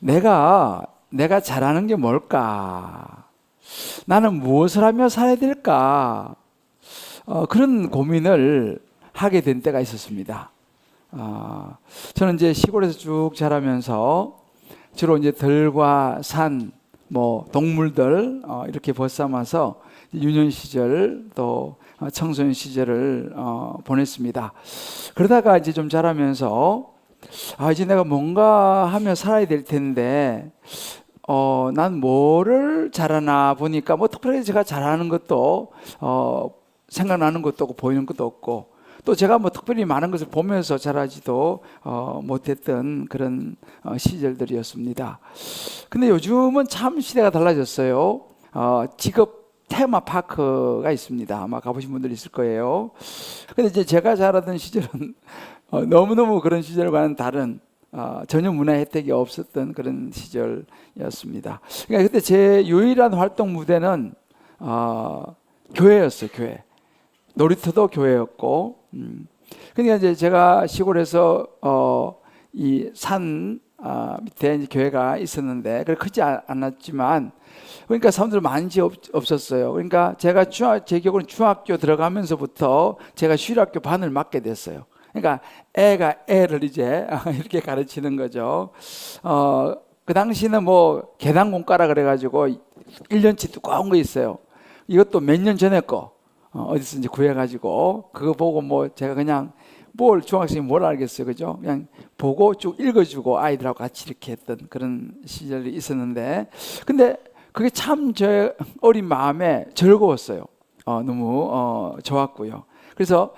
내가 잘하는 게 뭘까? 나는 무엇을 하며 살아야 될까? 그런 고민을 하게 된 때가 있었습니다. 저는 이제 시골에서 쭉 자라면서 주로 이제 들과 산, 뭐 동물들 이렇게 벗삼아서 유년 시절 또 청소년 시절을 보냈습니다. 그러다가 이제 좀 자라면서 이제 내가 뭔가 하며 살아야 될 텐데 난 뭐를 잘하나 보니까 뭐 특별히 제가 잘하는 것도 생각나는 것도 없고 보이는 것도 없고 또 제가 뭐 특별히 많은 것을 보면서 잘하지도 못했던 그런 시절들이었습니다. 근데 요즘은 참 시대가 달라졌어요. 직업 테마파크가 있습니다. 아마 가보신 분들 있을 거예요. 근데 이제 제가 자라던 시절은 너무너무 그런 시절과는 다른 전혀 문화 혜택이 없었던 그런 시절이었습니다. 그러니까 그때 제 유일한 활동 무대는 교회였어요. 교회. 놀이터도 교회였고, 그러니까 이제 제가 시골에서 이 산 밑에 이제 교회가 있었는데, 그래 크지 않았지만, 그러니까 사람들 많이 없었어요. 그러니까 제가 제 기억으로는 중학교 들어가면서부터 제가 주일학교 반을 맡게 됐어요. 그러니까 애가 애를 이제 이렇게 가르치는 거죠. 그 당시는 뭐 계단 공과라 그래가지고 1년치 두꺼운 거 있어요. 이것도 몇 년 전에 거. 어디서 이제 구해가지고 그거 보고 뭐 제가 그냥 중학생이 뭘 알겠어요, 그죠? 그냥 보고 쭉 읽어주고 아이들하고 같이 이렇게 했던 그런 시절이 있었는데, 근데 그게 참 제 어린 마음에 즐거웠어요. 너무 좋았고요. 그래서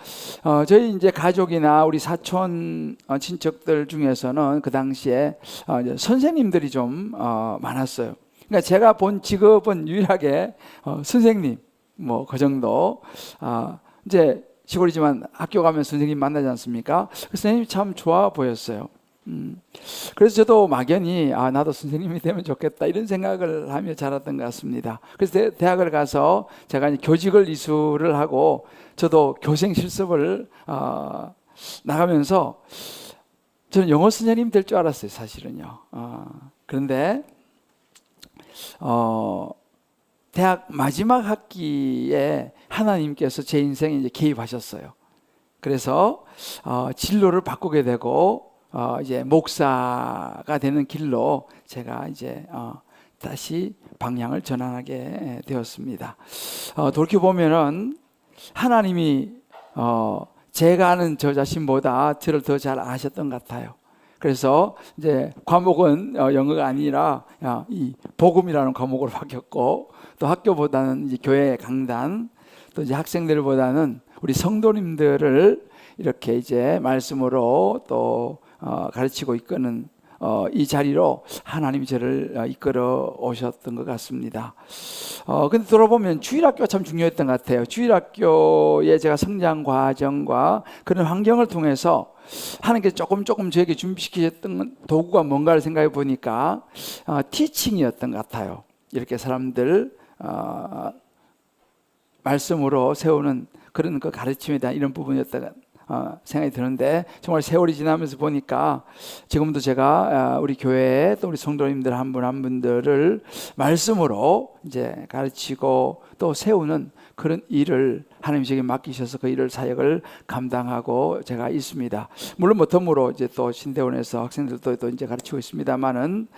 저희 이제 가족이나 우리 사촌 친척들 중에서는 그 당시에 이제 선생님들이 좀 많았어요. 그러니까 제가 본 직업은 유일하게 선생님. 뭐 그 정도. 이제 시골이지만 학교 가면 선생님 만나지 않습니까? 그 선생님이 참 좋아 보였어요. 그래서 저도 막연히 나도 선생님이 되면 좋겠다 이런 생각을 하며 자랐던 것 같습니다. 그래서 대학을 가서 제가 이제 교직을 이수를 하고 저도 교생 실습을 나가면서 저는 영어 선생님 될 줄 알았어요, 사실은요. 그런데 대학 마지막 학기에 하나님께서 제 인생에 이제 개입하셨어요. 그래서 진로를 바꾸게 되고 이제 목사가 되는 길로 제가 이제 다시 방향을 전환하게 되었습니다. 돌이켜 보면은 하나님이 제가 아는 저 자신보다 저를 더 잘 아셨던 것 같아요. 그래서 이제 과목은 영어가 아니라 이 복음이라는 과목으로 바뀌었고, 또 학교보다는 이제 교회 강단, 또 이제 학생들보다는 우리 성도님들을 이렇게 이제 말씀으로 또 가르치고 이끄는 이 자리로 하나님이 저를 이끌어 오셨던 것 같습니다. 근데 돌아보면 주일학교가 참 중요했던 것 같아요. 주일학교의 제가 성장 과정과 그런 환경을 통해서 하나님께서 조금 저에게 준비시키셨던 도구가 뭔가를 생각해 보니까 티칭이었던 것 같아요. 이렇게 사람들 말씀으로 세우는 그런 그 가르침에 대한 이런 부분이었다가 생각이 드는데, 정말 세월이 지나면서 보니까 지금도 제가 우리 교회에 또 우리 성도님들 한 분 한 분들을 말씀으로 이제 가르치고 또 세우는 그런 일을 하나님이 제게 맡기셔서 그 일을 사역을 감당하고 제가 있습니다. 물론 뭐 덤으로 이제 또 신대원에서 학생들도 또 이제 가르치고 있습니다만은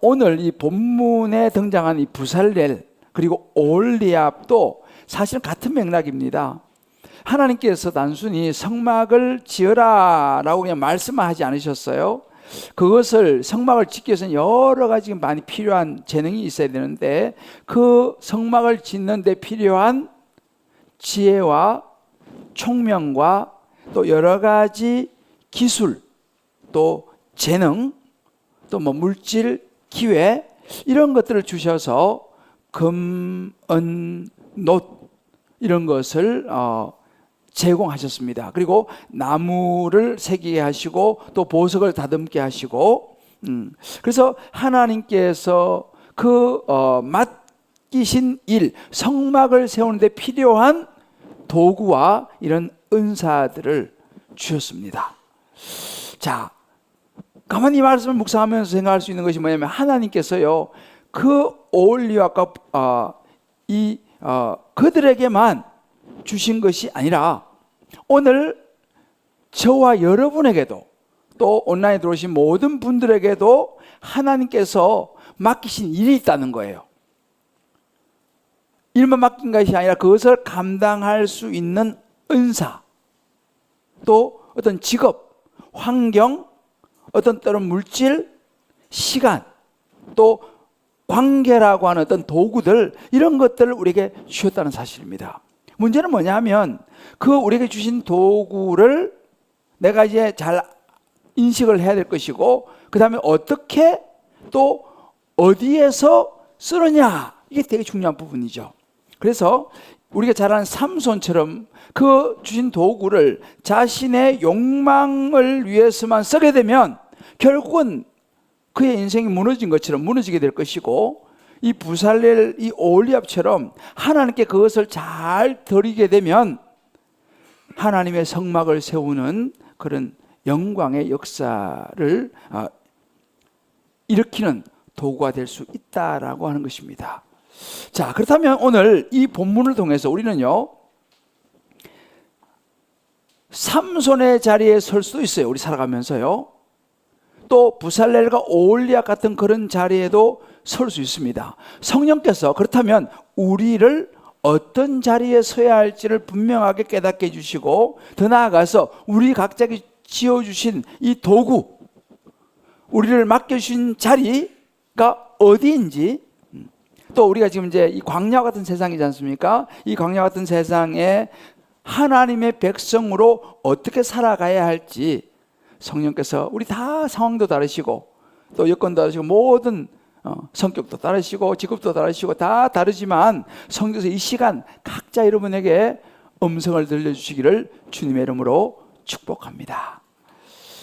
오늘 이 본문에 등장한 이 부살렐 그리고 오홀리압도 사실 같은 맥락입니다. 하나님께서 단순히 성막을 지어라 라고 그냥 말씀만 하지 않으셨어요. 그것을 성막을 짓기 위해서는 여러 가지 많이 필요한 재능이 있어야 되는데, 그 성막을 짓는 데 필요한 지혜와 총명과 또 여러 가지 기술, 또 재능, 또 뭐 물질, 기회 이런 것들을 주셔서 금, 은, 놋 이런 것을 제공하셨습니다. 그리고 나무를 새기게 하시고 또 보석을 다듬게 하시고, 그래서 하나님께서 그 맡기신 일, 성막을 세우는 데 필요한 도구와 이런 은사들을 주셨습니다. 자, 가만히 이 말씀을 묵상하면서 생각할 수 있는 것이 뭐냐면 하나님께서요 그 올리와가 그들에게만 주신 것이 아니라 오늘 저와 여러분에게도 또 온라인에 들어오신 모든 분들에게도 하나님께서 맡기신 일이 있다는 거예요. 일만 맡긴 것이 아니라 그것을 감당할 수 있는 은사, 또 어떤 직업, 환경, 어떤 때론 물질, 시간, 또 관계라고 하는 어떤 도구들, 이런 것들을 우리에게 주셨다는 사실입니다. 문제는 뭐냐면 그 우리에게 주신 도구를 내가 이제 잘 인식을 해야 될 것이고, 그 다음에 어떻게 또 어디에서 쓰느냐, 이게 되게 중요한 부분이죠. 그래서 우리가 잘 아는 삼손처럼 그 주신 도구를 자신의 욕망을 위해서만 쓰게 되면 결국은 그의 인생이 무너진 것처럼 무너지게 될 것이고, 이 부살렐 이 오홀리압처럼 하나님께 그것을 잘 드리게 되면 하나님의 성막을 세우는 그런 영광의 역사를 일으키는 도구가 될 수 있다라고 하는 것입니다. 자, 그렇다면 오늘 이 본문을 통해서 우리는요 삼손의 자리에 설 수도 있어요. 우리 살아가면서요. 또 부살렐과 오홀리압 같은 그런 자리에도 설 수 있습니다. 성령께서 그렇다면 우리를 어떤 자리에 서야 할지를 분명하게 깨닫게 해주시고, 더 나아가서 우리 각자에게 지어주신 이 도구, 우리를 맡겨주신 자리가 어디인지, 또 우리가 지금 이제 이 광야 같은 세상이지 않습니까? 이 광야 같은 세상에 하나님의 백성으로 어떻게 살아가야 할지 성령께서, 우리 다 상황도 다르시고 또 여건도 다르시고 모든 성격도 다르시고 직업도 다르시고 다 다르지만 성령께서 이 시간 각자 여러분에게 음성을 들려주시기를 주님의 이름으로 축복합니다.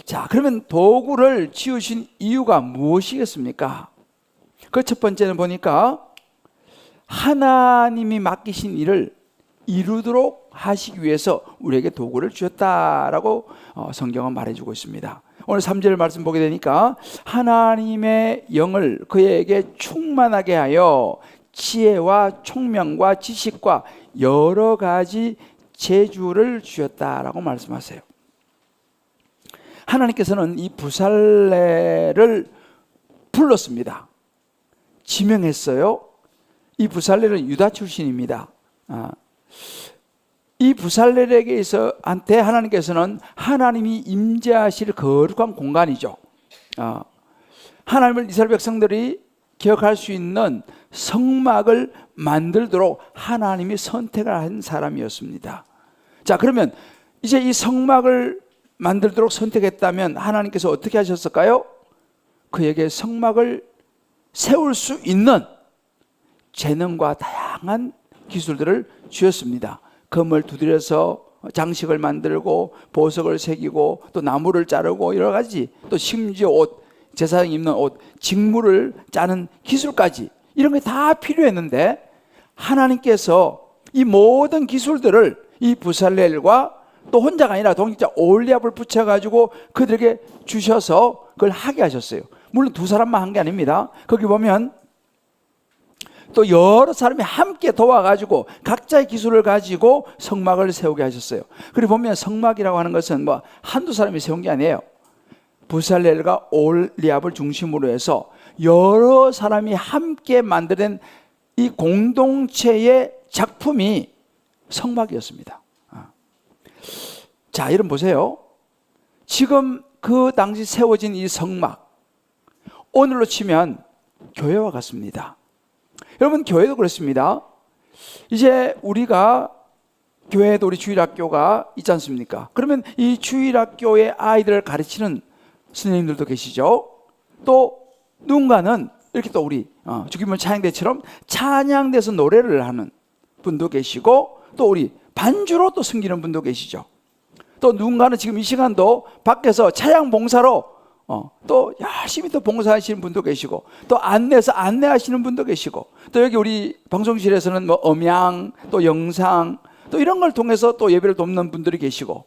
자, 그러면 도구를 지으신 이유가 무엇이겠습니까? 그 첫 번째는 보니까 하나님이 맡기신 일을 이루도록 하시기 위해서 우리에게 도구를 주셨다라고 성경은 말해주고 있습니다. 오늘 3절 말씀 보게 되니까 하나님의 영을 그에게 충만하게 하여 지혜와 총명과 지식과 여러 가지 재주를 주셨다라고 말씀하세요. 하나님께서는 이 부살렐을 불렀습니다. 지명했어요. 이 부살렐은 유다 출신입니다. 이 부살렐에게 한테 하나님께서는 하나님이 임재하실 거룩한 공간이죠. 하나님을 이스라엘 백성들이 기억할 수 있는 성막을 만들도록 하나님이 선택을 한 사람이었습니다. 자, 그러면 이제 이 성막을 만들도록 선택했다면 하나님께서 어떻게 하셨을까요? 그에게 성막을 세울 수 있는 재능과 다양한 기술들을 주셨습니다. 금을 두드려서 장식을 만들고 보석을 새기고 또 나무를 자르고 여러 가지, 또 심지어 옷, 제사장이 입는 옷, 직무를 짜는 기술까지, 이런 게 다 필요했는데 하나님께서 이 모든 기술들을 이 부살렐과 또 혼자가 아니라 동역자 오홀리압을 붙여가지고 그들에게 주셔서 그걸 하게 하셨어요. 물론 두 사람만 한 게 아닙니다. 거기 보면 또 여러 사람이 함께 도와가지고 각자의 기술을 가지고 성막을 세우게 하셨어요. 그리고 보면 성막이라고 하는 것은 뭐 한두 사람이 세운 게 아니에요. 부살렐과 오홀리압을 중심으로 해서 여러 사람이 함께 만드는 이 공동체의 작품이 성막이었습니다. 자, 여러분 보세요. 지금 그 당시 세워진 이 성막, 오늘로 치면 교회와 같습니다. 여러분, 교회도 그렇습니다. 이제 우리가 교회에도 우리 주일학교가 있지 않습니까? 그러면 이 주일학교의 아이들을 가르치는 선생님들도 계시죠. 또 누군가는 이렇게 또 우리 주기문 찬양대처럼 찬양대에서 노래를 하는 분도 계시고, 또 우리 반주로 또 섬기는 분도 계시죠. 또 누군가는 지금 이 시간도 밖에서 차양 봉사로 또 열심히 또 봉사하시는 분도 계시고, 또 안내해서 안내하시는 분도 계시고, 또 여기 우리 방송실에서는 뭐 음향, 또 영상, 또 이런 걸 통해서 또 예배를 돕는 분들이 계시고,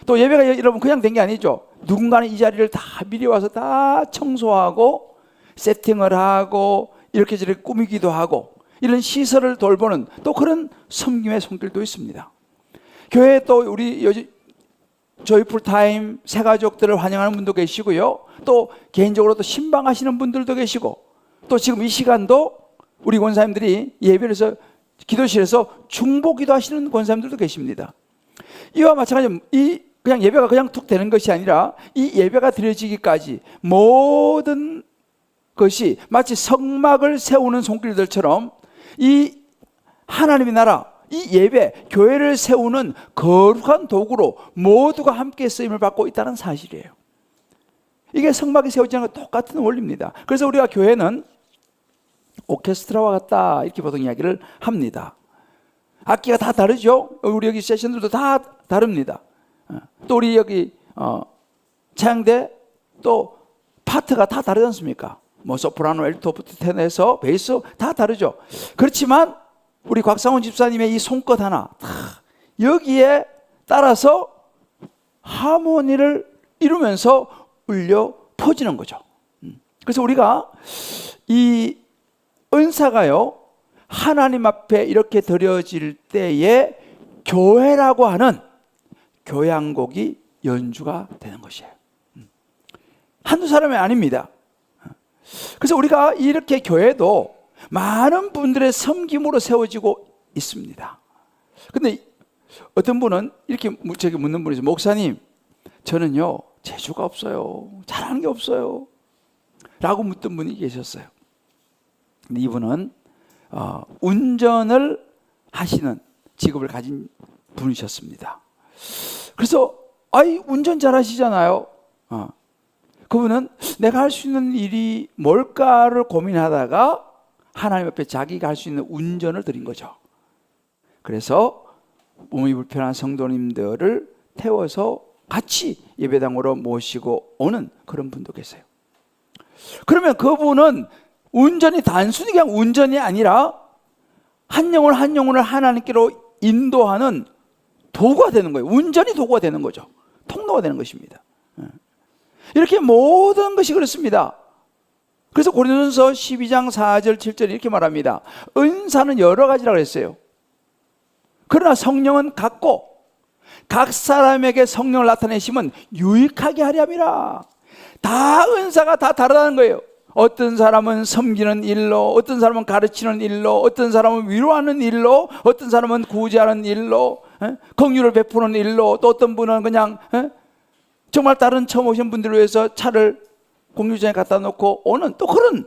또 예배가 여러분 그냥 된 게 아니죠. 누군가는 이 자리를 다 미리 와서 다 청소하고 세팅을 하고 이렇게 저렇게 꾸미기도 하고 이런 시설을 돌보는 또 그런 섬김의 손길도 있습니다. 교회에 또 우리 저희 풀타임 새가족들을 환영하는 분도 계시고요. 또 개인적으로 또 신방하시는 분들도 계시고 또 지금 이 시간도 우리 권사님들이 예배에서 기도실에서 중보기도 하시는 권사님들도 계십니다. 이와 마찬가지로 이 그냥 예배가 그냥 툭 되는 것이 아니라 이 예배가 드려지기까지 모든 것이 마치 성막을 세우는 손길들처럼 이 하나님의 나라, 이 예배, 교회를 세우는 거룩한 도구로 모두가 함께 쓰임을 받고 있다는 사실이에요. 이게 성막이 세워지는 것과 똑같은 원리입니다. 그래서 우리가 교회는 오케스트라와 같다 이렇게 보통 이야기를 합니다. 악기가 다 다르죠. 우리 여기 세션들도 다 다릅니다. 또 우리 여기 차양대 또 파트가 다 다르지 않습니까? 뭐 소프라노, 엘토부터 테너에서 베이스 다 다르죠. 그렇지만 우리 곽상훈 집사님의 이 손끝 하나 여기에 따라서 하모니를 이루면서 울려 퍼지는 거죠. 그래서 우리가 이 은사가요 하나님 앞에 이렇게 드려질 때에 교회라고 하는 교향곡이 연주가 되는 것이에요. 한두 사람이 아닙니다. 그래서 우리가 이렇게 교회도 많은 분들의 섬김으로 세워지고 있습니다. 근데 어떤 분은 이렇게 저에게 묻는 분이 있어요. 목사님, 저는요 재주가 없어요. 잘하는 게 없어요. 라고 묻던 분이 계셨어요. 근데 이분은 운전을 하시는 직업을 가진 분이셨습니다. 그래서 운전 잘하시잖아요. 그분은 내가 할 수 있는 일이 뭘까를 고민하다가 하나님 앞에 자기가 할 수 있는 운전을 드린 거죠. 그래서 몸이 불편한 성도님들을 태워서 같이 예배당으로 모시고 오는 그런 분도 계세요. 그러면 그분은 운전이 단순히 그냥 운전이 아니라 한 영혼 한 영혼을 하나님께로 인도하는 도구가 되는 거예요. 운전이 도구가 되는 거죠. 통로가 되는 것입니다. 이렇게 모든 것이 그렇습니다. 그래서 고린도전서 12장 4절 7절 이렇게 말합니다. 은사는 여러 가지라고 했어요. 그러나 성령은 같고 각 사람에게 성령을 나타내심은 유익하게 하려 함이라. 다 은사가 다 다르다는 거예요. 어떤 사람은 섬기는 일로, 어떤 사람은 가르치는 일로, 어떤 사람은 위로하는 일로, 어떤 사람은 구제하는 일로, 긍휼을 베푸는 일로, 또 어떤 분은 그냥 정말 다른 처음 오신 분들을 위해서 차를 공유장에 갖다 놓고 오는 또 그런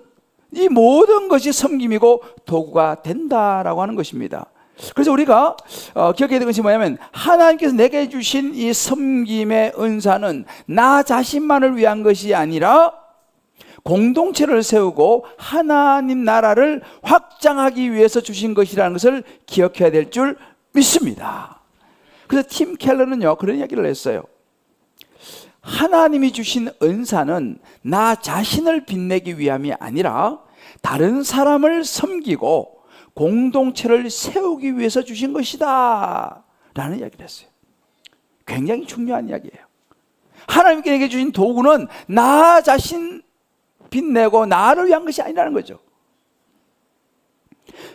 이 모든 것이 섬김이고 도구가 된다라고 하는 것입니다. 그래서 우리가 기억해야 될 것이 뭐냐면 하나님께서 내게 주신 이 섬김의 은사는 나 자신만을 위한 것이 아니라 공동체를 세우고 하나님 나라를 확장하기 위해서 주신 것이라는 것을 기억해야 될 줄 믿습니다. 그래서 팀 켈러는요 그런 이야기를 했어요. 하나님이 주신 은사는 나 자신을 빛내기 위함이 아니라 다른 사람을 섬기고 공동체를 세우기 위해서 주신 것이다 라는 이야기를 했어요. 굉장히 중요한 이야기예요. 하나님께 내게 주신 도구는 나 자신 빛내고 나를 위한 것이 아니라는 거죠.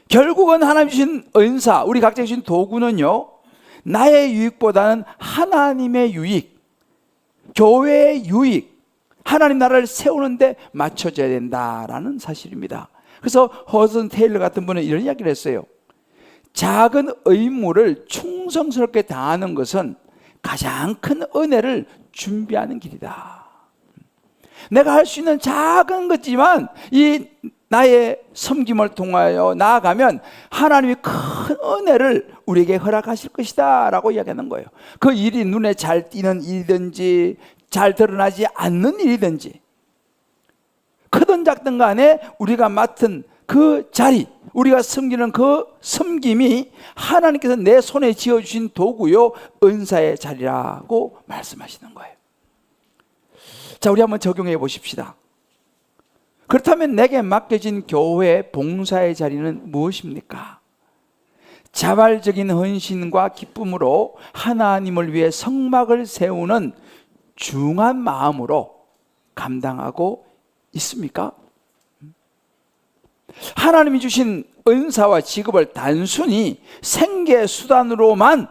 결국은 하나님 주신 은사, 우리 각자 주신 도구는요 나의 유익보다는 하나님의 유익, 교회의 유익, 하나님 나라를 세우는데 맞춰져야 된다라는 사실입니다. 그래서 허슨 테일러 같은 분은 이런 이야기를 했어요. 작은 의무를 충성스럽게 다하는 것은 가장 큰 은혜를 준비하는 길이다. 내가 할 수 있는 작은 것지만 이 나의 섬김을 통하여 나아가면 하나님이 큰 은혜를 우리에게 허락하실 것이다 라고 이야기하는 거예요. 그 일이 눈에 잘 띄는 일이든지 잘 드러나지 않는 일이든지 크든 작든 간에 우리가 맡은 그 자리, 우리가 섬기는 그 섬김이 하나님께서 내 손에 쥐어주신 도구요 은사의 자리라고 말씀하시는 거예요. 자, 우리 한번 적용해 보십시다. 그렇다면 내게 맡겨진 교회 봉사의 자리는 무엇입니까? 자발적인 헌신과 기쁨으로 하나님을 위해 성막을 세우는 중한 마음으로 감당하고 있습니까? 하나님이 주신 은사와 직업을 단순히 생계 수단으로만,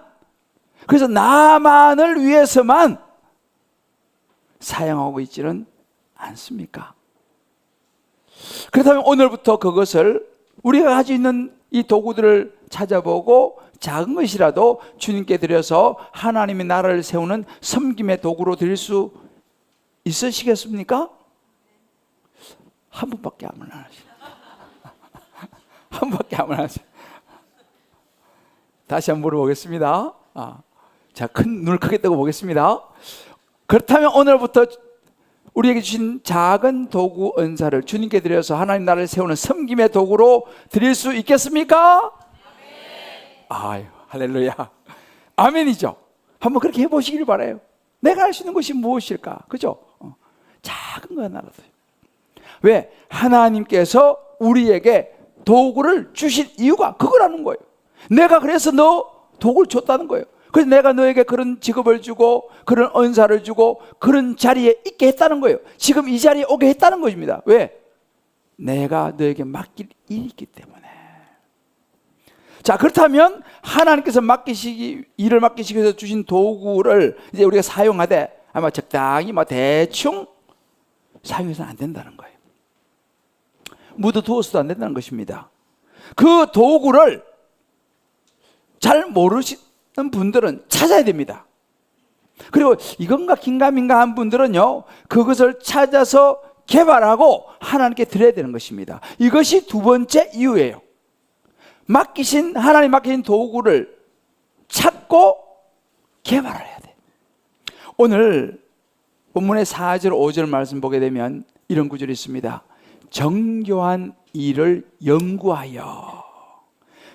그래서 나만을 위해서만 사용하고 있지는 않습니까? 그렇다면 오늘부터 그것을, 우리가 가지고 있는 이 도구들을 찾아보고 작은 것이라도 주님께 드려서 하나님의 나라를 세우는 섬김의 도구로 드릴 수 있으시겠습니까? 한 분밖에 안 하시죠. 한 분밖에 안 하시죠. 다시 한번 물어보겠습니다. 자, 큰 눈을 크게 뜨고 보겠습니다. 그렇다면 오늘부터 우리에게 주신 작은 도구 은사를 주님께 드려서 하나님 나라를 세우는 섬김의 도구로 드릴 수 있겠습니까? 아유, 할렐루야. 아멘이죠. 한번 그렇게 해보시길 바라요. 내가 할 수 있는 것이 무엇일까? 그죠? 작은 거 하나라도. 왜? 하나님께서 우리에게 도구를 주신 이유가 그거라는 거예요. 내가 그래서 너 도구를 줬다는 거예요. 그래서 내가 너에게 그런 직업을 주고 그런 은사를 주고 그런 자리에 있게 했다는 거예요. 지금 이 자리에 오게 했다는 것입니다. 왜? 내가 너에게 맡길 일이 있기 때문에. 자, 그렇다면 하나님께서 일을 맡기시기 위해서 주신 도구를 이제 우리가 사용하되 아마 적당히 대충 사용해서는 안 된다는 거예요. 묻어두어서도 안 된다는 것입니다. 그 도구를 잘 모르시는 분들은 찾아야 됩니다. 그리고 이건가 긴가민가 한 분들은요, 그것을 찾아서 개발하고 하나님께 드려야 되는 것입니다. 이것이 두 번째 이유예요. 하나님 맡기신 도구를 찾고 개발을 해야 돼. 오늘 본문의 4절 5절 말씀 보게 되면 이런 구절이 있습니다. 정교한 일을 연구하여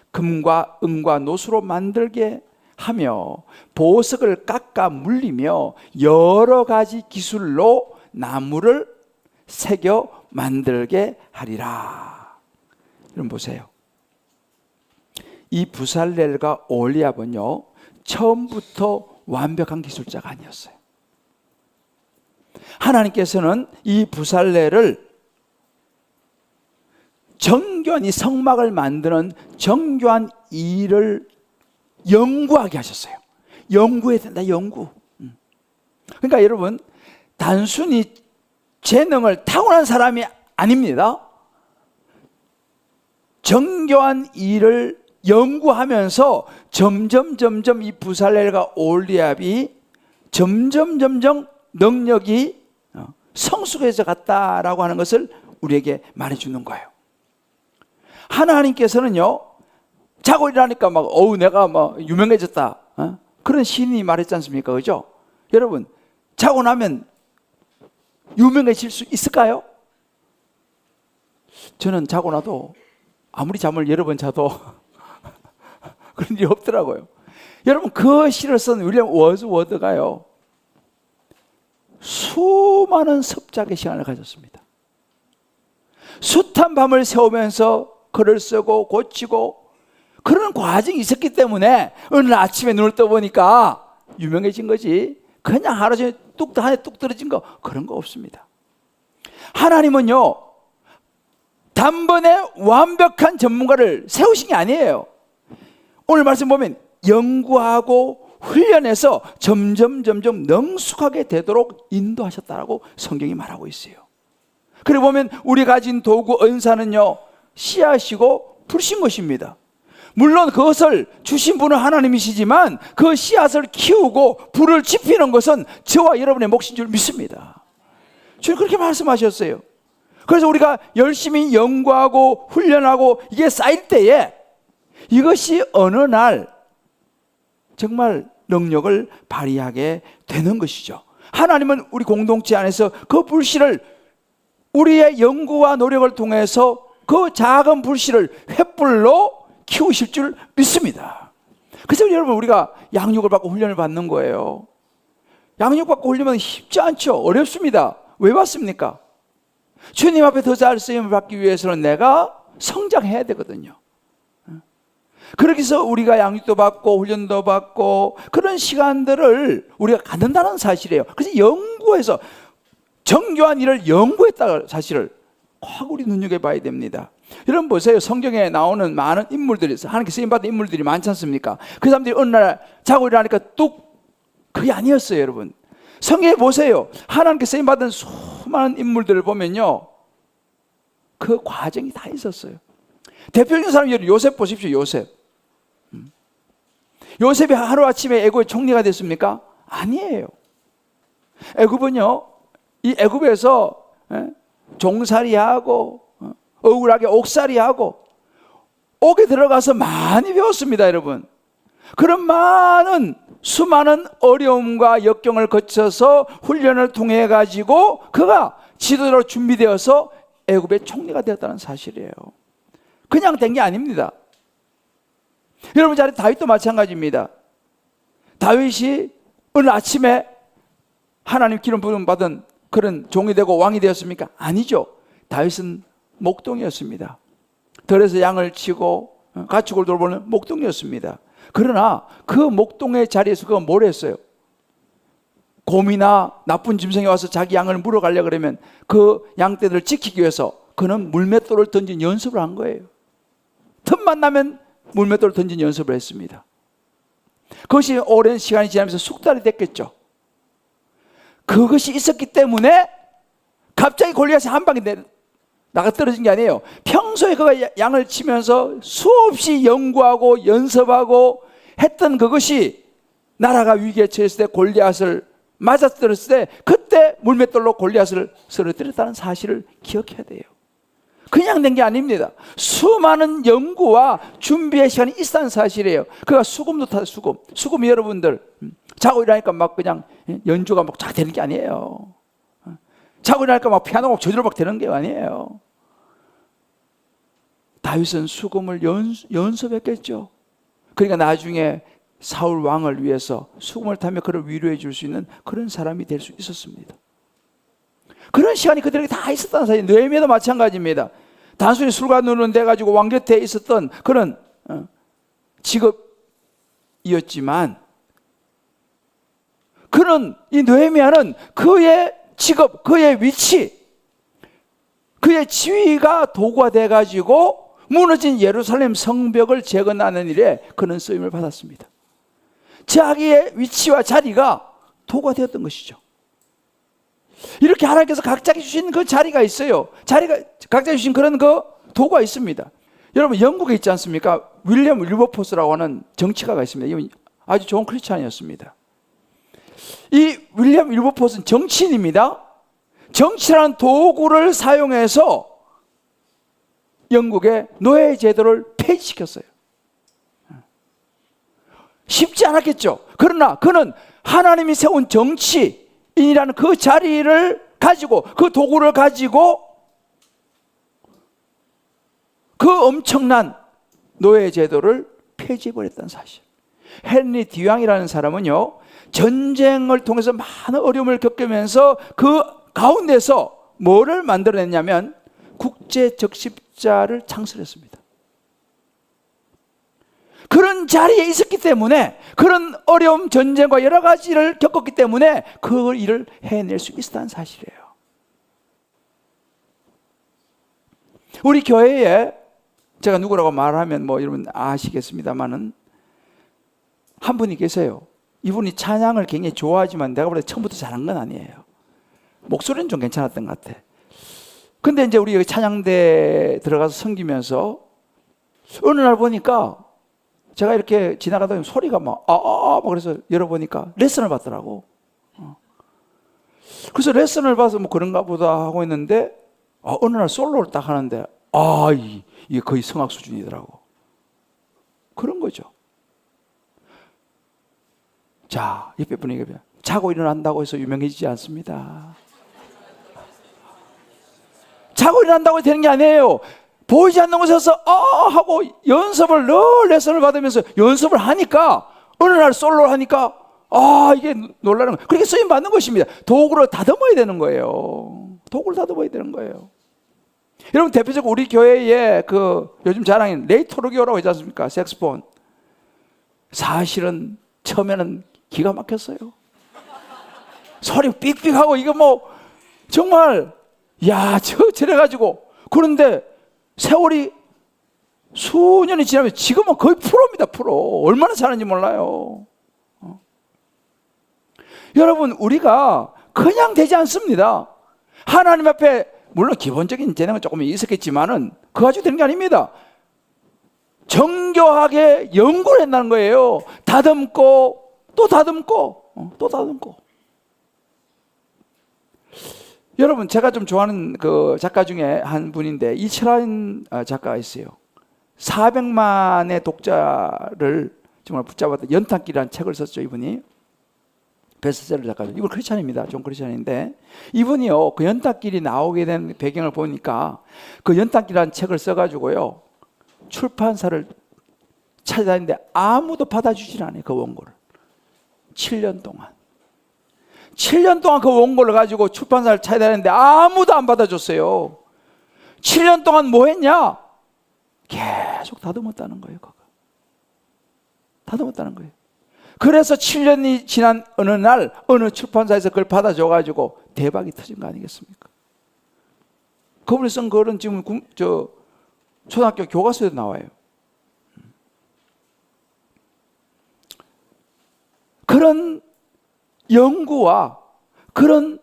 금과 은과 노수로 만들게 하며 보석을 깎아 물리며 여러 가지 기술로 나무를 새겨 만들게 하리라. 여러분 보세요. 이 부살렐과 올리압은요, 처음부터 완벽한 기술자가 아니었어요. 하나님께서는 이 부살렐을 정교한 이 성막을 만드는 정교한 일을 연구하게 하셨어요. 연구해야 된다, 연구. 그러니까 여러분, 단순히 재능을 타고난 사람이 아닙니다. 정교한 일을 연구하면서 점점 이 부살렐과 올리압이 점점 능력이 성숙해져 갔다라고 하는 것을 우리에게 말해주는 거예요. 하나님께서는요, 자고 일어나니까 내가 유명해졌다. 그런 시인이 말했지 않습니까? 그죠? 여러분, 자고 나면 유명해질 수 있을까요? 저는 자고 나도 아무리 잠을 여러 번 자도 그런 일이 없더라고요. 여러분, 그 시를 쓴 윌리엄 워즈워드가요, 수많은 습작의 시간을 가졌습니다. 숱한 밤을 새우면서 글을 쓰고 고치고 그런 과정이 있었기 때문에 어느 아침에 눈을 떠보니까 유명해진 거지, 그냥 하루 종일 한 해 뚝 떨어진 거, 그런 거 없습니다. 하나님은요, 단번에 완벽한 전문가를 세우신 게 아니에요. 오늘 말씀 보면 연구하고 훈련해서 점점 능숙하게 되도록 인도하셨다라고 성경이 말하고 있어요. 그리고 보면 우리 가진 도구 은사는요, 씨앗이고 불신 것입니다. 물론 그것을 주신 분은 하나님이시지만 그 씨앗을 키우고 불을 지피는 것은 저와 여러분의 몫인 줄 믿습니다. 주님 그렇게 말씀하셨어요. 그래서 우리가 열심히 연구하고 훈련하고 이게 쌓일 때에 이것이 어느 날 정말 능력을 발휘하게 되는 것이죠. 하나님은 우리 공동체 안에서 그 불씨를 우리의 연구와 노력을 통해서 그 작은 불씨를 횃불로 키우실 줄 믿습니다. 그래서 여러분, 우리가 양육을 받고 훈련을 받는 거예요. 양육받고 훈련은 쉽지 않죠. 어렵습니다. 왜 받습니까? 주님 앞에 더 잘 쓰임을 받기 위해서는 내가 성장해야 되거든요. 그렇게 해서 우리가 양육도 받고 훈련도 받고 그런 시간들을 우리가 갖는다는 사실이에요. 그래서 연구해서 정교한 일을 연구했다는 사실을 꼭 우리 눈여겨봐야 됩니다. 여러분 보세요. 성경에 나오는 많은 인물들이 있어요. 하나님께 쓰임받은 인물들이 많지 않습니까? 그 사람들이 어느 날 자고 일어나니까 뚝, 그게 아니었어요. 여러분 성경에 보세요. 하나님께 쓰임받은 수많은 인물들을 보면요, 그 과정이 다 있었어요. 대표적인 사람이 요셉 보십시오. 요셉이 하루아침에 애굽의 총리가 됐습니까? 아니에요. 애굽은요, 이 애굽에서 종살이하고 억울하게 옥살이하고 옥에 들어가서 많이 배웠습니다. 여러분 그런 수많은 어려움과 역경을 거쳐서 훈련을 통해 가지고 그가 지도자로 준비되어서 애굽의 총리가 되었다는 사실이에요. 그냥 된 게 아닙니다. 여러분 자리 다윗도 마찬가지입니다. 다윗이 어느 아침에 하나님 기름 부음 받은 그런 종이 되고 왕이 되었습니까? 아니죠. 다윗은 목동이었습니다. 들에서 양을 치고 가축을 돌보는 목동이었습니다. 그러나 그 목동의 자리에서 그가 뭘 했어요? 곰이나 나쁜 짐승이 와서 자기 양을 물어가려고 그러면 그 양떼들을 지키기 위해서 그는 물맷돌을 던진 연습을 한 거예요. 틈만 나면 물맷돌을 던진 연습을 했습니다. 그것이 오랜 시간이 지나면서 숙달이 됐겠죠. 그것이 있었기 때문에 갑자기 골리앗이 한 방에 나가 떨어진 게 아니에요. 평소에 그가 양을 치면서 수없이 연구하고 연습하고 했던 그것이 나라가 위기에 처했을 때 골리앗을 맞아떨었을 때 그때 물맷돌로 골리앗을 쓰러뜨렸다는 사실을 기억해야 돼요. 그냥 된 게 아닙니다. 수많은 연구와 준비의 시간이 있었다는 사실이에요. 그가 수금도 타 수금이 여러분들 자고 일어나니까 막 그냥 연주가 막 쫙 되는 게 아니에요. 자고 일어나니까 막 피아노가 저절로 막 되는 게 아니에요. 다윗은 수금을 연습했겠죠. 그러니까 나중에 사울 왕을 위해서 수금을 타며 그를 위로해 줄 수 있는 그런 사람이 될 수 있었습니다. 그런 시간이 그들에게 다 있었다는 사실. 느헤미야도 마찬가지입니다. 단순히 술과 눈은 돼가지고 왕 곁에 있었던 그런 직업이었지만 그는 이 느헤미야는 그의 직업, 그의 위치, 그의 지위가 도구가 돼가지고 무너진 예루살렘 성벽을 재건하는 일에 그는 쓰임을 받았습니다. 자기의 위치와 자리가 도구가 되었던 것이죠. 이렇게 하나님께서 각자에게 주신 그 자리가 있어요. 각자에게 주신 그런 그 도구가 있습니다. 여러분 영국에 있지 않습니까? 윌리엄 윌버포스라고 하는 정치가가 있습니다. 이분 아주 좋은 크리스찬이었습니다. 이 윌리엄 윌버포스는 정치인입니다. 정치라는 도구를 사용해서 영국의 노예 제도를 폐지시켰어요. 쉽지 않았겠죠. 그러나 그는 하나님이 세운 정치인이라는 그 자리를 가지고 그 도구를 가지고 그 엄청난 노예 제도를 폐지해버렸다는 사실. 헨리 디왕이라는 사람은요, 전쟁을 통해서 많은 어려움을 겪으면서 그 가운데서 뭐를 만들어냈냐면 국제적십자를 창설했습니다. 그런 자리에 있었기 때문에, 그런 어려움, 전쟁과 여러 가지를 겪었기 때문에 그 일을 해낼 수 있었다는 사실이에요. 우리 교회에 제가 누구라고 말하면 뭐 여러분 아시겠습니다만은 한 분이 계세요. 이분이 찬양을 굉장히 좋아하지만 내가 볼 때 처음부터 잘한 건 아니에요. 목소리는 좀 괜찮았던 것 같아. 근데 이제 우리 여기 찬양대 들어가서 섬기면서 어느 날 보니까 제가 이렇게 지나가다 보면 소리가 막 그래서 열어보니까 레슨을 받더라고. 그래서 레슨을 봐서 뭐 그런가 보다 하고 있는데 어느 날 솔로를 딱 하는데 이게 거의 성악 수준이더라고. 그런 거죠. 자, 옆에 분위기 자고 일어난다고 해서 유명해지지 않습니다. 자고 일어난다고 되는 게 아니에요. 보이지 않는 곳에서 하고 연습을 늘 레슨을 받으면서 연습을 하니까 어느 날 솔로를 하니까 이게 놀라는 거예요. 그렇게 쓰임 받는 것입니다. 도구를 다듬어야 되는 거예요. 도구를 다듬어야 되는 거예요. 여러분, 대표적으로 우리 교회에 그 요즘 자랑인 레이 토르기오라고 있지 않습니까? 색스폰. 사실은 처음에는 기가 막혔어요. 소리 삑삑하고 이거 뭐 정말 저래가지고. 그런데 세월이 수년이 지나면 지금은 거의 프로입니다. 프로. 얼마나 잘하는지 몰라요. 여러분, 우리가 그냥 되지 않습니다. 하나님 앞에 물론 기본적인 재능은 조금 있었겠지만은 그거 가지고 되는 게 아닙니다. 정교하게 연구를 한다는 거예요. 다듬고 또 다듬고 또 다듬고. 여러분, 제가 좀 좋아하는 그 작가 중에 한 분인데 이철환 작가가 있어요. 400만의 독자를 정말 붙잡았던 연탄길이라는 책을 썼죠. 이분이 베스트셀러 작가죠. 이분 크리스찬입니다. 존 크리스찬인데 이분이요, 그 연탄길이 나오게 된 배경을 보니까 그 연탄길이라는 책을 써가지고요, 출판사를 찾아다니는데 아무도 받아주질 않아요. 그 원고를 7년 동안 그 원고를 가지고 출판사를 찾아다니는데 아무도 안 받아줬어요. 7년 동안 뭐 했냐? 계속 다듬었다는 거예요. 그거. 다듬었다는 거예요. 그래서 7년이 지난 어느 날 어느 출판사에서 그걸 받아줘가지고 대박이 터진 거 아니겠습니까? 그분이 쓴 글은 지금 초등학교 교과서에도 나와요. 그런 연구와 그런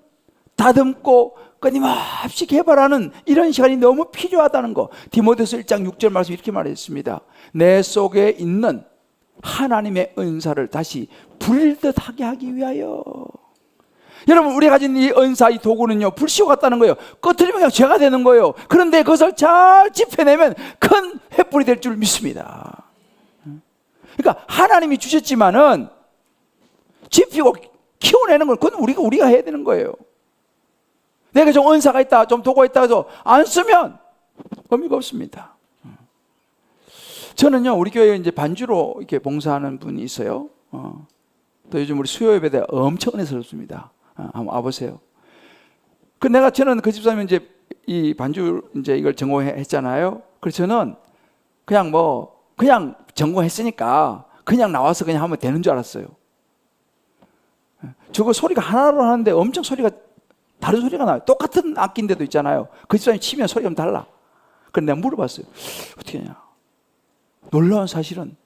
다듬고 끊임없이 개발하는 이런 시간이 너무 필요하다는 거. 디모데서 1장 6절 말씀 이렇게 말했습니다. 내 속에 있는 하나님의 은사를 다시 불듯하게 하기 위하여. 여러분, 우리가 가진 이 은사, 이 도구는요, 불씨와 같다는 거예요. 꺼트리면 그냥 죄가 되는 거예요. 그런데 그것을 잘 짚어내면 큰 횃불이 될 줄 믿습니다. 그러니까 하나님이 주셨지만은 짚히고 키워내는 건 그건 우리가 해야 되는 거예요. 내가 좀 은사가 있다, 좀 도구가 있다 해서 안 쓰면 의미가 없습니다. 저는요, 우리 교회에 이제 반주로 이렇게 봉사하는 분이 있어요. 또 요즘 우리 수요 예배 때 엄청 은혜스럽습니다. 한번 와보세요. 저는 그 집사님이 이제 이 반주 이제 이걸 전공했잖아요. 그래서 저는 그냥 전공했으니까 그냥 나와서 그냥 하면 되는 줄 알았어요. 저거 소리가 하나로 하는데 엄청 다른 소리가 나요. 똑같은 악기인데도 있잖아요. 그 집사님이 치면 소리가 좀 달라. 그래서 내가 물어봤어요. 어떻게 하냐. 놀라운 사실은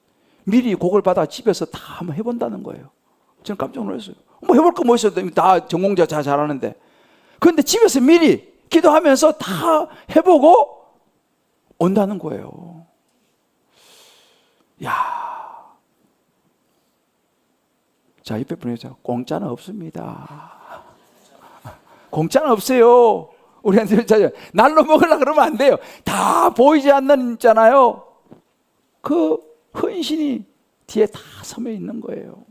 미리 곡을 받아 집에서 다 한번 해본다는 거예요. 저는 깜짝 놀랐어요. 뭐 해볼 거 뭐 있어요. 다 전공자 잘하는데. 그런데 집에서 미리 기도하면서 다 해보고 온다는 거예요. 자, 옆에 분이죠. 공짜는 없습니다. 공짜는 없어요. 우리한테 날로 먹으려고 그러면 안 돼요. 다 보이지 않는 있잖아요. 그 헌신이 뒤에 다 섬에 있는 거예요.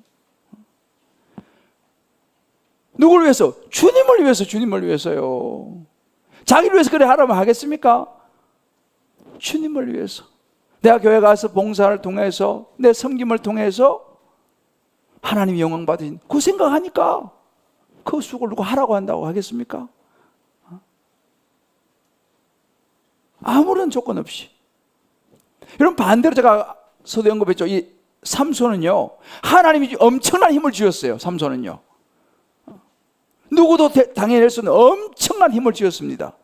누구를 위해서? 주님을 위해서요. 자기를 위해서 그래 하라면 하겠습니까? 주님을 위해서. 내가 교회 가서 봉사를 통해서, 내 섬김을 통해서 하나님이 영광 받으신 그 생각하니까 그 수고를 누가 하라고 한다고 하겠습니까? 아무런 조건 없이. 여러분, 반대로 제가 서두 언급했죠. 이 삼손은요, 하나님이 엄청난 힘을 주셨어요. 삼손은요, 누구도 당해낼 수 없는 엄청난 힘을 주셨습니다.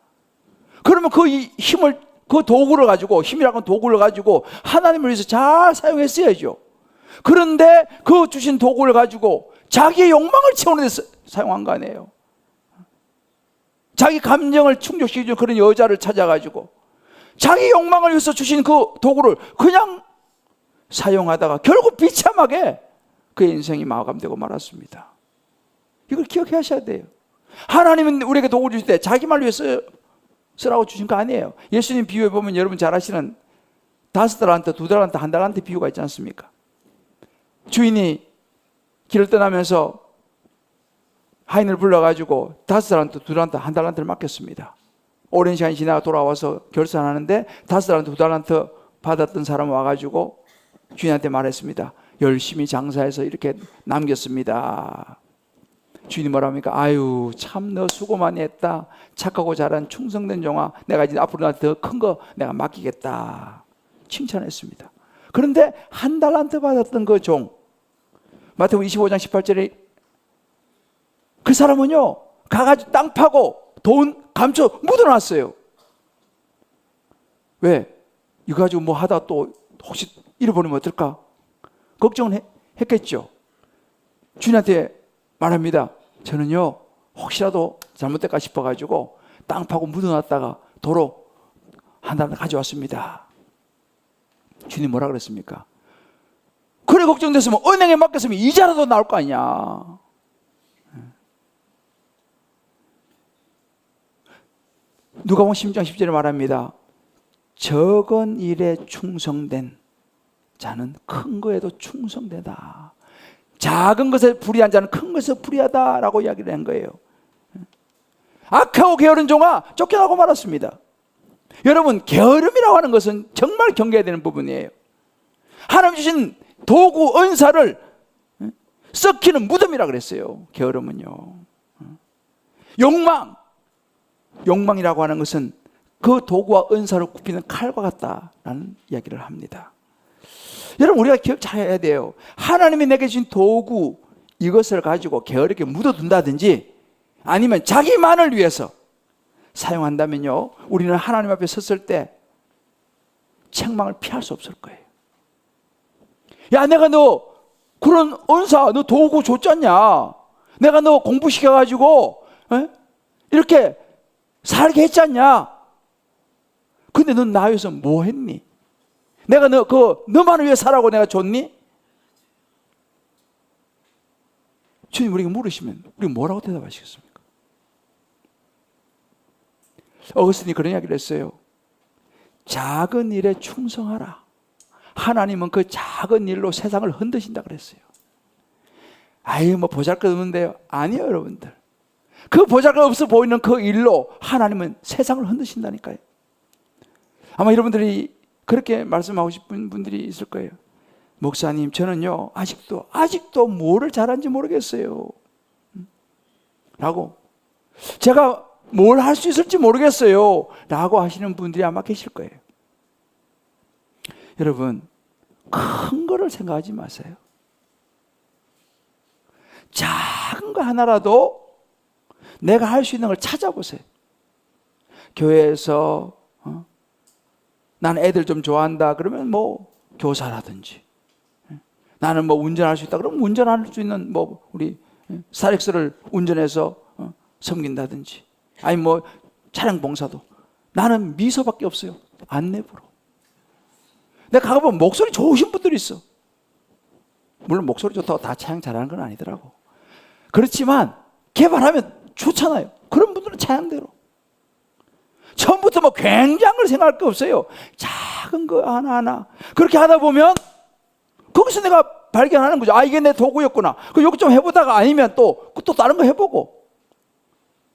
그러면 그 힘을, 그 도구를 가지고, 힘이라는 도구를 가지고 하나님을 위해서 잘 사용했어야죠. 그런데 그 주신 도구를 가지고 자기의 욕망을 채우는 데 사용한 거 아니에요. 자기 감정을 충족시켜주는 그런 여자를 찾아가지고 자기 욕망을 위해서 주신 그 도구를 그냥 사용하다가 결국 비참하게 그의 인생이 마감되고 말았습니다. 이걸 기억하셔야 돼요. 하나님은 우리에게 도구를 주실 때 자기 말을 위해서 쓰라고 주신 거 아니에요. 예수님 비유에 보면 여러분 잘 아시는 5달란트, 2달란트, 1달란트 비유가 있지 않습니까? 주인이 길을 떠나면서 하인을 불러가지고 5달란트, 2달란트, 1달란트를 맡겼습니다. 오랜 시간이 지나가 돌아와서 결산하는데 5달란트, 2달란트 받았던 사람 와가지고 주인한테 말했습니다. 열심히 장사해서 이렇게 남겼습니다. 주인이 뭐라 합니까? 아유, 참 너 수고 많이 했다. 착하고 잘한 충성된 종아, 내가 이제 앞으로 나한테 더 큰 거 내가 맡기겠다. 칭찬했습니다. 그런데 한 달란트 받았던 그 종, 마태복음 25장 18절에 그 사람은요, 가가지고 땅 파고 돈 감춰 묻어놨어요. 왜? 이거 가지고 뭐 하다 또 혹시 잃어버리면 어떨까? 걱정을 했겠죠. 주인한테 말합니다. 저는요, 혹시라도 잘못될까 싶어가지고 땅 파고 묻어놨다가 도로 한 달 가져왔습니다. 주님 뭐라 그랬습니까? 그래 걱정됐으면 은행에 맡겼으면 이자라도 나올 거 아니야. 누가복음 10장 10절에 말합니다. 적은 일에 충성된 자는 큰 거에도 충성되다. 작은 것에 불의한 자는 큰 것에 불의하다라고 이야기를 한 거예요. 악하고 게으른 종아 쫓겨나고 말았습니다. 여러분, 게으름이라고 하는 것은 정말 경계해야 되는 부분이에요. 하나님 주신 도구 은사를 썩히는 무덤이라고 그랬어요. 게으름은요. 욕망이라고 하는 것은 그 도구와 은사를 굽히는 칼과 같다라는 이야기를 합니다. 여러분, 우리가 기억 잘 해야 돼요. 하나님이 내게 주신 도구 이것을 가지고 게으르게 묻어둔다든지 아니면 자기만을 위해서 사용한다면요, 우리는 하나님 앞에 섰을 때 책망을 피할 수 없을 거예요. 야, 내가 너 그런 은사, 너 도구 줬잖냐? 내가 너 공부시켜가지고 이렇게 살게 했잖냐? 근데 넌 나 위해서 뭐 했니? 내가 너만을 위해 살라고 내가 줬니? 주님 우리가 물으시면 우리 뭐라고 대답하시겠습니까? 어거스틴이 그런 이야기를 했어요. 작은 일에 충성하라. 하나님은 그 작은 일로 세상을 흔드신다 그랬어요. 아유, 뭐 보잘것없는데요. 아니에요, 여러분들. 그 보잘것없어 보이는 그 일로 하나님은 세상을 흔드신다니까요. 아마 여러분들이 그렇게 말씀하고 싶은 분들이 있을 거예요. 목사님, 저는요 아직도 뭐를 잘하는지 모르겠어요 라고, 제가 뭘 할 수 있을지 모르겠어요 라고 하시는 분들이 아마 계실 거예요. 여러분, 큰 거를 생각하지 마세요. 작은 거 하나라도 내가 할 수 있는 걸 찾아보세요. 교회에서 나는 애들 좀 좋아한다 그러면 뭐 교사라든지, 나는 뭐 운전할 수 있다 그러면 운전할 수 있는 뭐 우리 사렉스를 운전해서 섬긴다든지, 아니 뭐 차량 봉사도. 나는 미소밖에 없어요. 안내부로. 내가 가보면 목소리 좋으신 분들이 있어. 물론 목소리 좋다고 다 찬양 잘하는 건 아니더라고. 그렇지만 개발하면 좋잖아요. 그런 분들은 찬양대로. 처음부터 뭐 굉장한 걸 생각할 게 없어요. 작은 거 하나하나 그렇게 하다 보면 거기서 내가 발견하는 거죠. 아, 이게 내 도구였구나. 그 요거 좀 해보다가 아니면 또 다른 거 해보고.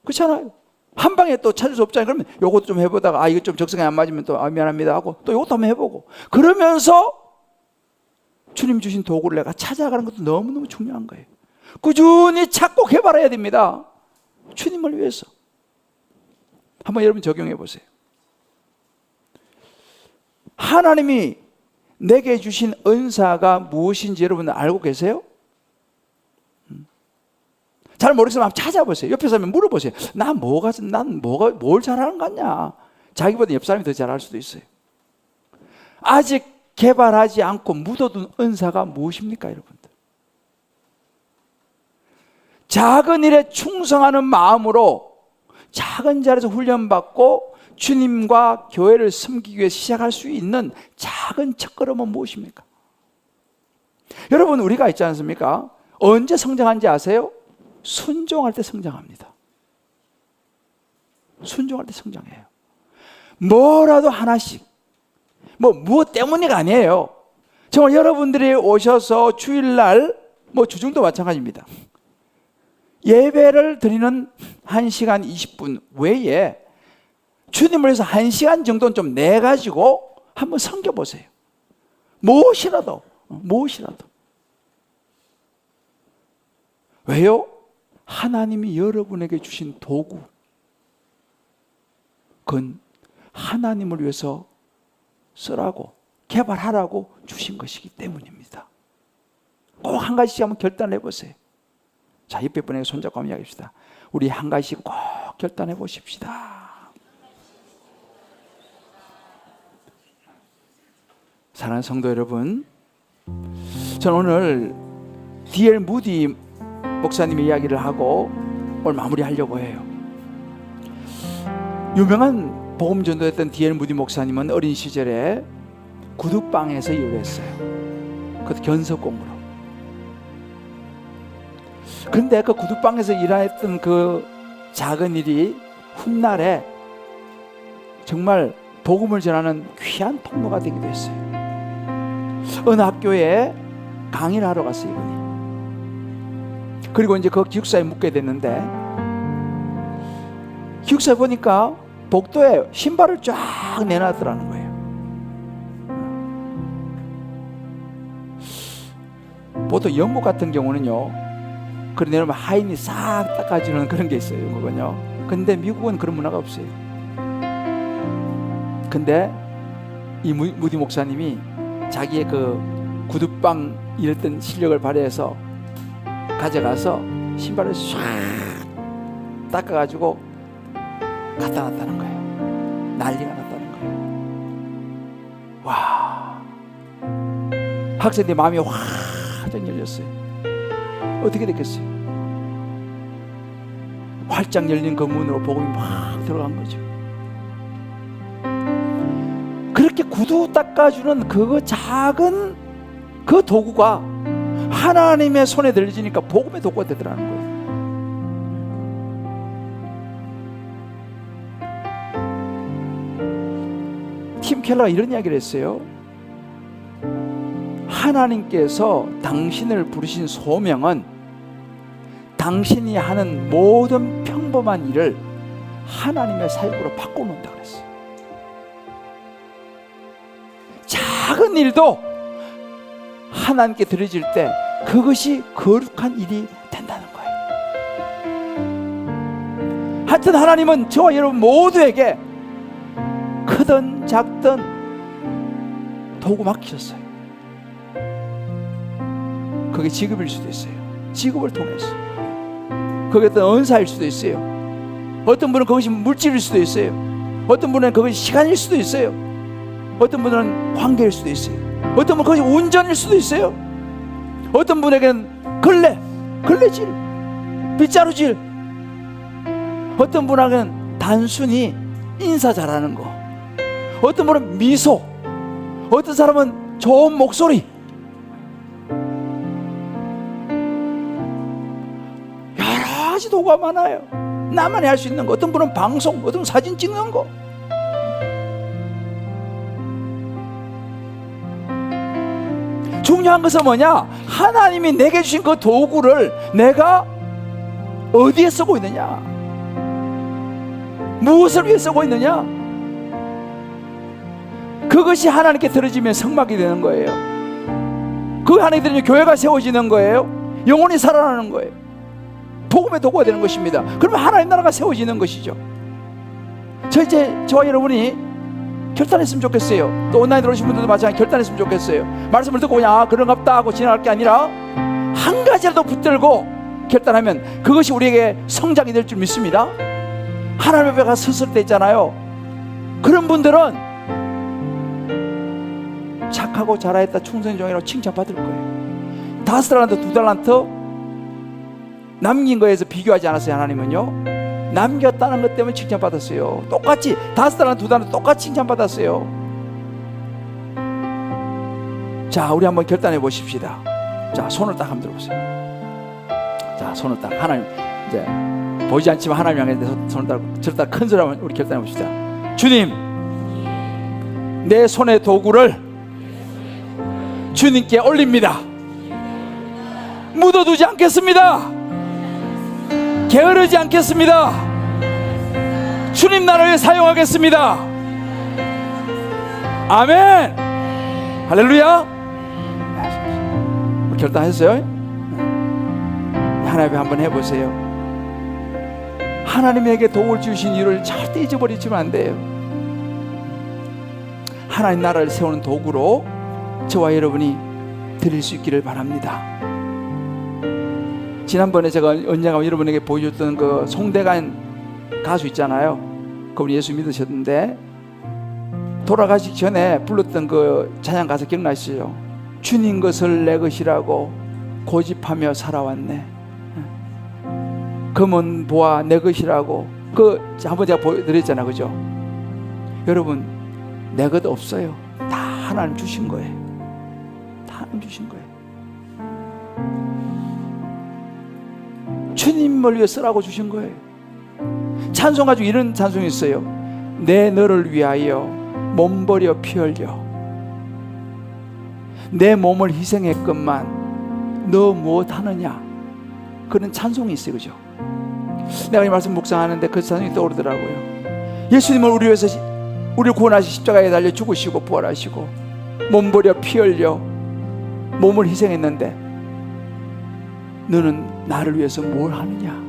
그렇잖아요. 한 방에 또 찾을 수 없잖아요. 그러면 요것도 좀 해보다가 아, 이거 좀 적성에 안 맞으면 또 미안합니다 하고 또 요것도 한번 해보고. 그러면서 주님 주신 도구를 내가 찾아가는 것도 너무너무 중요한 거예요. 꾸준히 찾고 개발해야 됩니다. 주님을 위해서. 한번 여러분 적용해 보세요. 하나님이 내게 주신 은사가 무엇인지 여러분 알고 계세요? 잘 모르겠으면 한번 찾아보세요. 옆에 사람이 물어보세요. 난 뭘 잘하는 것 같냐? 자기보다 옆 사람이 더 잘할 수도 있어요. 아직 개발하지 않고 묻어둔 은사가 무엇입니까, 여러분들? 작은 일에 충성하는 마음으로 작은 자리에서 훈련받고 주님과 교회를 섬기기 위해 시작할 수 있는 작은 첫걸음은 무엇입니까? 여러분, 우리가 있지 않습니까? 언제 성장한지 아세요? 순종할 때 성장합니다. 순종할 때 성장해요. 뭐라도 하나씩, 무엇 때문이가 아니에요. 정말 여러분들이 오셔서 주일날, 주중도 마찬가지입니다. 예배를 드리는 1시간 20분 외에 주님을 위해서 1시간 정도는 좀 내가지고 한번 섬겨보세요. 무엇이라도. 왜요? 하나님이 여러분에게 주신 도구, 그건 하나님을 위해서 쓰라고, 개발하라고 주신 것이기 때문입니다. 꼭 한 가지씩 한번 결단해 보세요. 자, 옆에 분에게 손잡고 한번 이야기합시다. 우리 한 가지씩 꼭 결단해 보십시다. 사랑하는 성도 여러분, 저는 오늘 D.L. 무디 목사님의 이야기를 하고 오늘 마무리하려고 해요. 유명한 복음 전도했던 D.L. 무디 목사님은 어린 시절에 구두방에서 일을 했어요. 그것도 견석공으로. 그런데 그 구두방에서 일했던 그 작은 일이 훗날에 정말 복음을 전하는 귀한 통로가 되기도 했어요. 어느 학교에 강의를 하러 갔어요, 이분이. 그리고 이제 그 기숙사에 묵게 됐는데, 기숙사에 보니까 복도에 신발을 쫙 내놨더라는 거예요. 보통 영국 같은 경우는요, 그래 내려면 하인이 싹 닦아주는 그런 게 있어요, 영국은요. 근데 미국은 그런 문화가 없어요. 근데 이 무디 목사님이 자기의 그 구두방 이랬던 실력을 발휘해서 가져가서 신발을 싹 닦아가지고 갖다 놨다는 거예요. 난리가 났다는 거예요. 와, 학생들의 마음이 활짝 열렸어요. 어떻게 됐겠어요? 활짝 열린 그 문으로 복음이 막 들어간 거죠. 그렇게 구두 닦아주는 그 작은 그 도구가 하나님의 손에 들려지니까 복음의 도구가 되더라는 거예요. 팀 켈러가 이런 이야기를 했어요. 하나님께서 당신을 부르신 소명은 당신이 하는 모든 평범한 일을 하나님의 사역으로 바꿔놓는다 그랬어요. 작은 일도 하나님께 드려질 때 그것이 거룩한 일이 된다는 거예요. 하여튼 하나님은 저와 여러분 모두에게 크든 작든 도구 맡기셨어요. 그게 직업일 수도 있어요. 직업을 통해서. 그게 어떤 은사일 수도 있어요. 어떤 분은 그것이 물질일 수도 있어요. 어떤 분은 그것이 시간일 수도 있어요. 어떤 분은 관계일 수도 있어요. 어떤 분은 그것이 운전일 수도 있어요. 어떤 분에게는 걸레질, 빗자루질. 어떤 분에게는 단순히 인사 잘하는 거. 어떤 분은 미소. 어떤 사람은 좋은 목소리. 여러 가지 도구가 많아요. 나만이 할 수 있는 거. 어떤 분은 방송, 어떤 분은 사진 찍는 거. 중요한 것은 뭐냐? 하나님이 내게 주신 그 도구를 내가 어디에 쓰고 있느냐? 무엇을 위해 쓰고 있느냐? 그것이 하나님께 들어지면 성막이 되는 거예요. 그 하나님께 들어지면 교회가 세워지는 거예요. 영혼이 살아나는 거예요. 복음의 도구가 되는 것입니다. 그러면 하나님 나라가 세워지는 것이죠. 저와 여러분이 결단했으면 좋겠어요. 또 온라인으로 오신 분들도 마찬가지 결단했으면 좋겠어요. 말씀을 듣고 그냥 그런갑다 하고 지나갈 게 아니라 한 가지라도 붙들고 결단하면 그것이 우리에게 성장이 될 줄 믿습니다. 하나님 앞에 가서 섰을 때 있잖아요. 그런 분들은 착하고 잘하였다 충성종이라고 칭찬받을 거예요. 5달란트 2달란트 남긴 거에서 비교하지 않았어요. 하나님은요, 남겼다는 것 때문에 칭찬받았어요. 똑같이 5달란트 2달란트 똑같이 칭찬받았어요. 자, 우리 한번 결단해 보십시다. 자, 손을 딱 한번 들어보세요. 자, 손을 딱 하나님, 이제 보이지 않지만 하나님 향해 손을 딱 저를 큰 소리 한번 우리 결단해 봅시다. 주님, 내 손의 도구를 주님께 올립니다. 묻어두지 않겠습니다. 게으르지 않겠습니다. 주님 나라를 사용하겠습니다. 아멘. 할렐루야. 결단했어요? 하나님 앞에 한번 해보세요. 하나님에게 도움을 주신 이유를 절대 잊어버리시면 안 돼요. 하나님 나라를 세우는 도구로 저와 여러분이 드릴 수 있기를 바랍니다. 지난번에 제가 언젠가 여러분에게 보여줬던 그 송대관 가수 있잖아요. 그분 예수 믿으셨는데 돌아가시기 전에 불렀던 그 찬양 가사 기억나시죠? 주님 것을 내 것이라고 고집하며 살아왔네. 금은 보아 내 것이라고 그 한번 제가 보여드렸잖아요, 그죠? 여러분 내 것 없어요. 다 하나님 주신 거예요. 다 하나님 주신 거예요. 주님을 위해 쓰라고 주신 거예요. 찬송 가지고 이런 찬송이 있어요. 내 너를 위하여 몸버려 피 흘려 내 몸을 희생했건만 너 무엇하느냐, 그런 찬송이 있어요, 그죠? 내가 이 말씀 묵상하는데 그 찬송이 떠오르더라고요. 예수님을 우리 위해서 우리를 구원하시 십자가에 달려 죽으시고 부활하시고 몸버려 피 흘려 몸을 희생했는데 너는 나를 위해서 뭘 하느냐?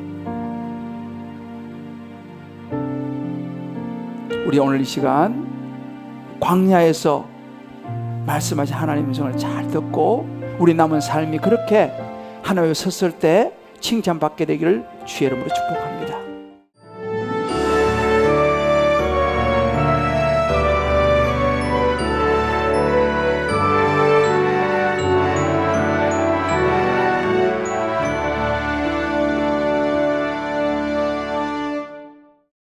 우리 오늘 이 시간 광야에서 말씀하신 하나님의 음성을 잘 듣고 우리 남은 삶이 그렇게 하나님에 섰을 때 칭찬받게 되기를 주의 이름으로 축복합니다.